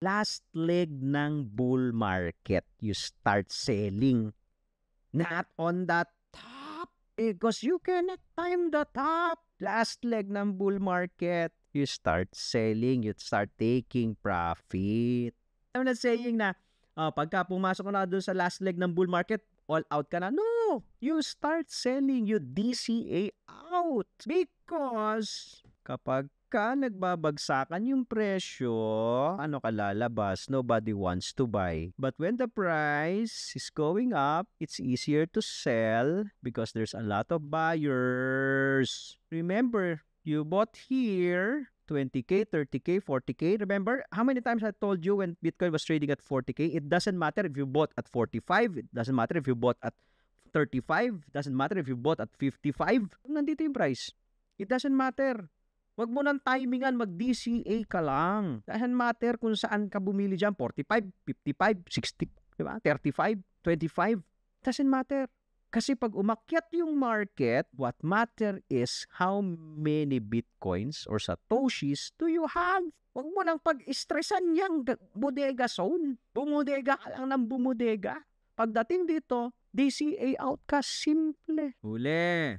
last leg ng bull market, you start selling. Not on the top, because you cannot time the top. Last leg ng bull market, you start selling, you start taking profit. I'm not saying na pagka pumasok ka na doon sa last leg ng bull market, all out ka na. No! You start selling, you DCA out. Because kapag nagbabagsakan yung presyo, ano ka lalabas? Nobody wants to buy. But when the price is going up, it's easier to sell because there's a lot of buyers. Remember, you bought here 20K, 30K, 40K. Remember, how many times I told you when Bitcoin was trading at 40K, it doesn't matter if you bought at 45, it doesn't matter if you bought at 35, it doesn't matter if you bought at 55. Nandito yung price. It doesn't matter. Wag mo nang timingan, mag-DCA ka lang. Doesn't matter kung saan ka bumili dyan, 45, 55, 60, diba? 35, 25. Doesn't matter. Kasi pag umakyat yung market, what matter is how many bitcoins or satoshis do you have? Wag mo nang pag-stressan yung bodega zone. Bumodega ka lang ng bumodega. Pagdating dito, DCA out ka, simple. Huli.